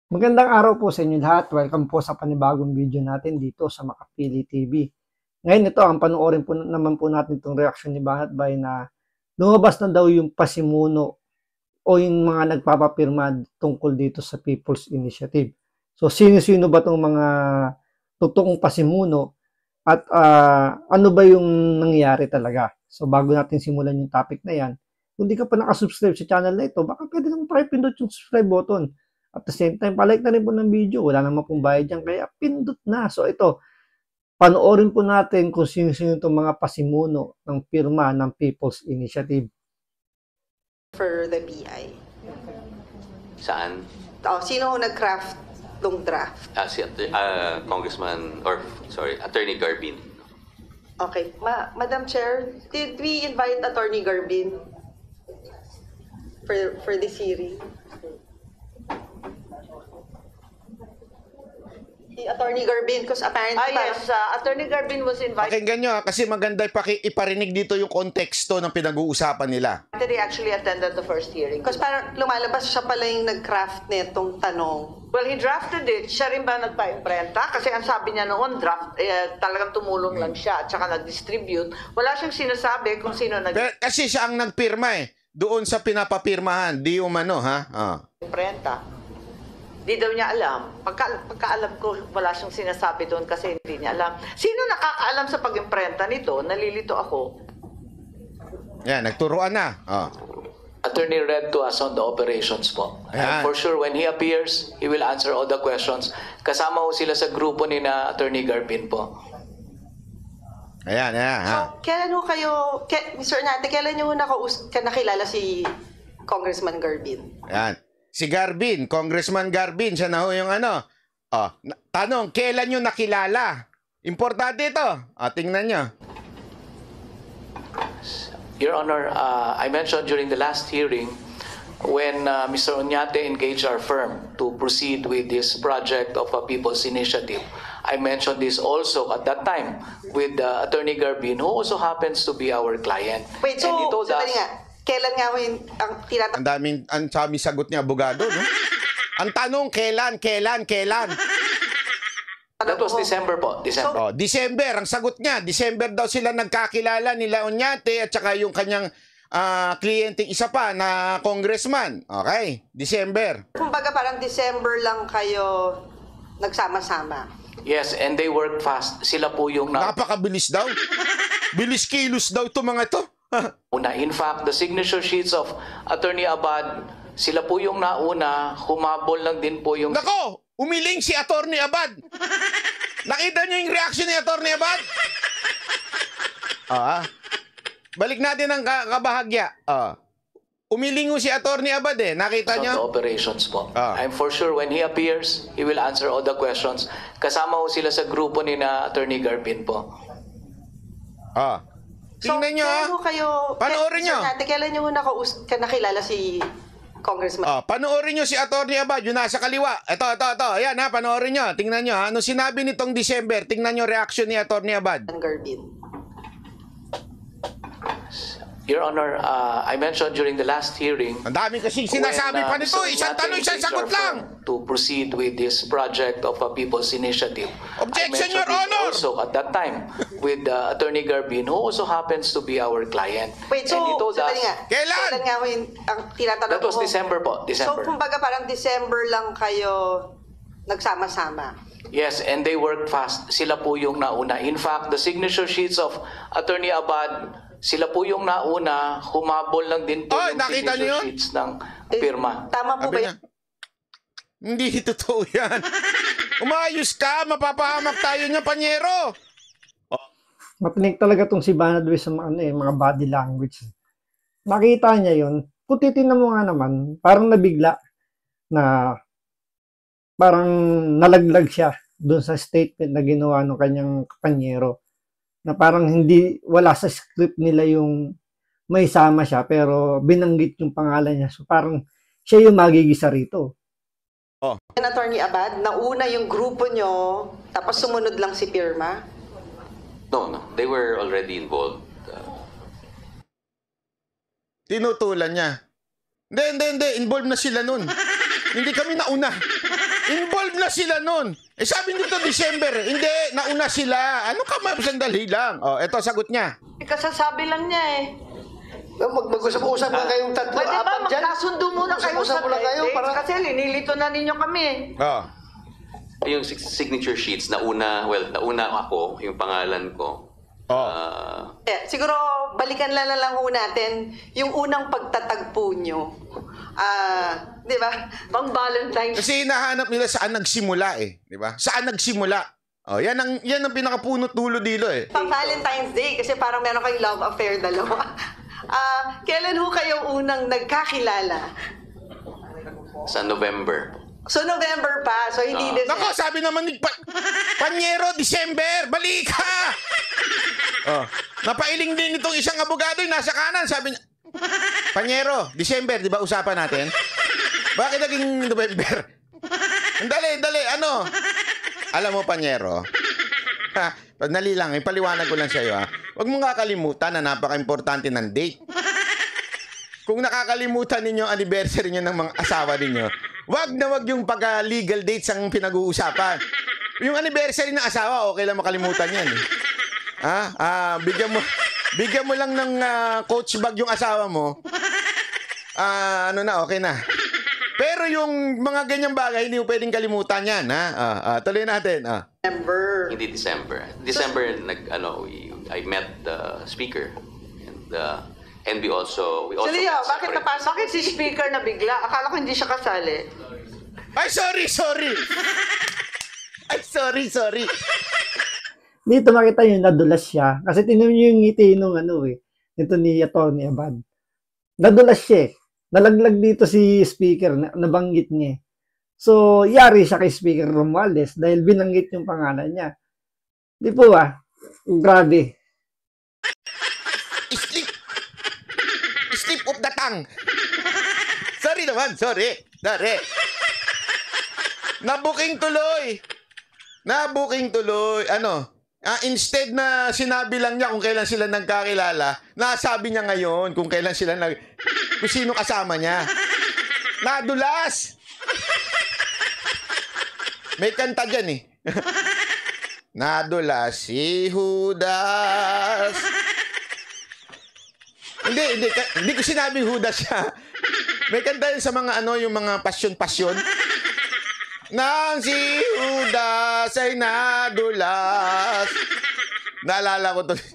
Magandang araw po sa inyo lahat. Welcome po sa panibagong video natin dito sa Makapili TV. Ngayon ito, ang panoorin po naman po natin itong reaksyon ni Banat Bay na lumabas na daw yung pasimuno o yung mga nagpapapirma tungkol dito sa People's Initiative. So sino-sino ba itong mga totoong pasimuno at ano ba yung nangyayari talaga? So bago natin simulan yung topic na yan, kung di ka pa nakasubscribe sa channel na ito, baka pwede nang pakipindot yung subscribe button. At the same time, palike na rin po ng video. Wala naman pong bayad dyan, kaya pindot na. So ito, panoorin po natin kung sino-sino itong mga pasimuno ng pirma ng People's Initiative. For the BI. Saan? Sino nag-craft ng draft? Si Congressman, or sorry, Attorney Garbin. Okay. Madam Chair, did we invite Attorney Garbin for this hearing? Attorney Garbin, because apparently... Yes, Attorney Garbin was invited. Pakinggan nyo kasi maganda iparinig dito yung konteksto ng pinag-uusapan nila. He actually attended the first hearing. Because parang lumalabas siya pala yung nag-craft nitong tanong. Well, he drafted it. Siya rin ba nagpa-imprenta? Kasi ang sabi niya noon, draft, talagang tumulong lang siya at saka nag-distribute. Wala siyang sinasabi kung sino Kasi siya ang nagpirma doon sa pinapapirmahan. Di umano, ha? imprenta. Di daw niya alam. Pagkaalam ko, wala siyang sinasabi doon kasi hindi niya alam. Sino nakakaalam sa pag-imprenta nito? Nalilito ako. Yan, nagturuan na. Attorney read to us on the operations po. Ayan. And for sure, when he appears, he will answer all the questions. Kasama ho sila sa grupo ni na Attorney Garbin po. Ayan, So, kailan ho kayo... Mr. Nate, kailan nyo nakilala si Congressman Garbin? Ayan. Si Garbin, Congressman Garbin, siya na ho yung ano. Tanong, kailan nyo nakilala? Importante ito. Tingnan nyo. Your Honor, I mentioned during the last hearing when Mr. Oñate engaged our firm to proceed with this project of a People's Initiative. I mentioned this also at that time with Attorney Garbin, who also happens to be our client. Wait, so, and he told us, kailan nga yung ang tinatanong? Ang sabi sagot niya, abogado, no? Ang tanong, kailan? that was December po, December. December, ang sagot niya. December daw sila nagkakilala nila Oñate at saka yung kanyang kliyente isa pa na congressman. Okay, December. Kumbaga parang December lang kayo nagsama-sama. Yes, and they worked fast. Sila po yung Napakabilis daw. Bilis kilos daw ito mga ito. una. In fact, the signature sheets of Attorney Abad, sila po yung nauna, humabol lang din po yung... Nako, umiling si Attorney Abad. Nakita niyo yung reaction ni Attorney Abad? Balik natin ang kabahagya. Umiling si Attorney Abad Nakita the niyo? operations po. I'm for sure when he appears, he will answer all the questions. Kasama ho sila sa grupo ni na Attorney Garbin po. Tingnan nyo Panoorin nyo. Kailan nyo nakilala si Congressman? Panoorin nyo si Attorney Abad, yung nasa kaliwa. Ito. Ayan panoorin nyo. Tingnan nyo Ano sinabi nitong December? Tingnan nyo reaction ni Attorney Abad. Garbin. Your Honor, I mentioned during the last hearing... Ang dami kasi sinasabi pa nito. Isang tanong, isang sagot lang. To proceed with this project of a People's Initiative. Objection, I mentioned Your Honor! Also at that time with Attorney Garbin, who also happens to be our client. Wait, so, and he told us, Kailan nga yung ang tinatanong that was December po, December. So, kumbaga parang December lang kayo nagsama-sama. Yes, and they worked fast. Sila po yung nauna. In fact, the signature sheets of Attorney Abad, sila po yung nauna, humabol lang din po yung signature sheets ng pirma. Tama po ba yan? Hindi totoo yan. Umayos ka, mapapahamak tayo niya, panyero. Matinig talaga tong si Banat Bay sa mga body language. Nakita niya yun. Kung titignan mo nga naman, parang nabigla na parang nalaglag siya doon sa statement na ginawa ng kanyang kapanyero. Na parang wala sa script nila yung may sama siya pero binanggit yung pangalan niya. So parang siya yung magigisa rito. Attorney Abad, nauna yung grupo nyo, tapos sumunod lang si Pirma? No. They were already involved. Tinutulan niya. Hindi. Involved na sila nun. Hindi kami nauna. Involved na sila nun. Eh sabi nito December, hindi, nauna sila. Ano ka, ma'am, sandali lang. Oh, eto sagot niya. Kasasabi lang niya eh. Mag-usap-usap na kayong tatlo, Pwede ba apat dyan? magkasundo muna kayo Mag-usap sa muna kayo dates? para- Kasi linilito na ninyo kami eh. Oh. Yung signature sheets, nauna ako, yung pangalan ko. Oh. Siguro, balikan na lang ho natin yung unang pagtatagpo nyo. Di ba? Pang Valentine's. Kasi hinahanap nila saan nagsimula eh, di ba? Saan nagsimula? Oh, yan ang pinakapunot dulo dilo eh. Pang Valentine's Day, kasi parang meron kayong love affair dalawa. Kailan ho kayo unang nagkakilala? Sa November. So, November pa. So, hindi Nako, sabi naman ni Panyero, December, balik ka! Oh, napailing din itong isang abogado yung nasa kanan, sabi niya, Panyero, December, di ba usapan natin? Bakit naging November? Dali, ano? Alam mo, Panyero, dali lang, ipaliwanag ko lang sa iyo, ha? Huwag mong kakalimutan na napaka-importante ng date. Kung nakakalimutan ninyo ang anniversary nyo ng mga asawa ninyo, wag yung pagka-legal dates ang pinag-uusapan. Yung anniversary ng asawa, okay lang makalimutan yan. Bigyan mo lang ng coach bag yung asawa mo. Okay na. Pero yung mga ganyang bagay, hindi mo pwedeng kalimutan yan. Tuloy natin. December. Hindi December. December, I met the speaker. And we also So, Leo, met bakit separate- napasok? Bakit si speaker na bigla? Akala ko hindi siya kasali. Ay, sorry. Ay, sorry. Dito makita yung nadulas siya. Kasi tinan niyo yung ngiti nung ito ni Atty. Abad. Nadulas siya eh. Nalaglag dito si speaker, nabanggit niya. So, yari siya kay Speaker Romualdez dahil binanggit yung pangalan niya. Di po ba? Grabe. Slip of the tongue. Sorry naman, sorry. Nabuking tuloy. Instead na sinabi lang niya kung kailan sila nagkakilala, nasabi niya ngayon kung kailan sila kung sino kasama niya. Nadulas. May kanta dyan eh. Nadulas si Judas. Hindi ko sinabing Judas siya. May kanta yun sa mga yung mga pasyon. Nang si Judas ay nadulas. Naalala ko tuloy.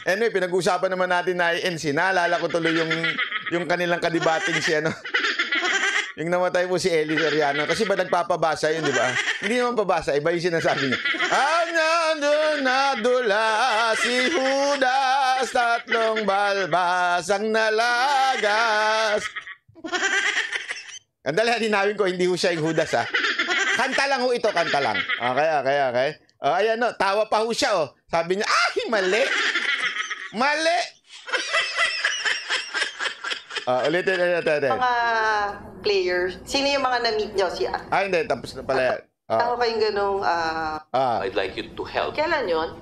Anyway, pinag-usapan naman natin na INC. Naalala ko tuloy yung kanilang kadibating yung namatay po si Eli Soriano. Kasi ba nagpapabasa yun, di ba? Hindi naman pabasa. Iba yung sinasabi niya. Ang nadulas si Judas, 3 balbas ang nalagas. Andali, linawin ko, hindi ho siya yung Judas, ha? Kanta lang ho ito, kanta lang. Okay. Ayan, tawa pa ho siya, Sabi niya, mali. Ulitin. Mga players, sino yung mga na-meet nyo? Hindi, tapos na pala. Ako kayong ganong, I'd like you to help. Kailan yun?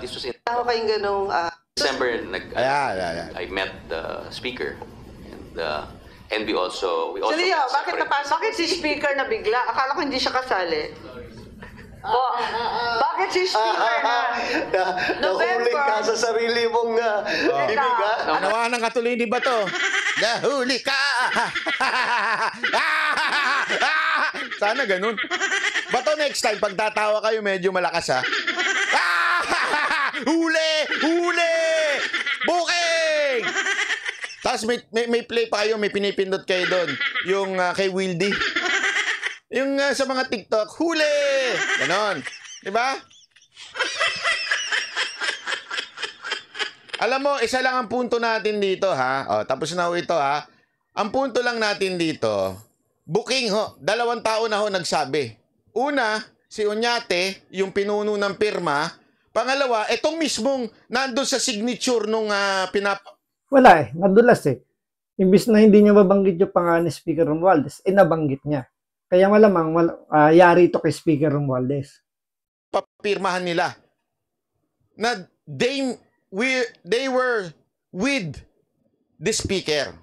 This was in ako kayong ganong, December. Ayan. I met the speaker. And we also So, Leo, met bakit separate- napasok? Bakit si speaker na bigla? Akala ko hindi siya kasali. Bakit si speaker na? Nahuli ka sa sarili mong bibig, ha? Nawahan ng katuloy ni Bato. Nahuli ka! Sana ganun. Bato, next time, pag tatawa kayo, medyo malakas, ha? Huli! Booking! Tapos may play pa kayo, may pinipindot kayo doon. Yung kay Wildy. Yung sa mga TikTok, huli! Ganon. Diba? Alam mo, isa lang ang punto natin dito, ha? Tapos na ho ito, ha? Ang punto lang natin dito, booking ho. 2 tao na ho nagsabi. Una, si Oñate, yung pinuno ng pirma. Pangalawa, itong mismong nandun sa signature nung Wala nadulas eh. Imbis na hindi niya mabanggit yung pangalan ni Speaker Romualdez, nabanggit niya. Kaya malamang yari ito kay Speaker Romualdez. papirmahan nila na they were with the speaker.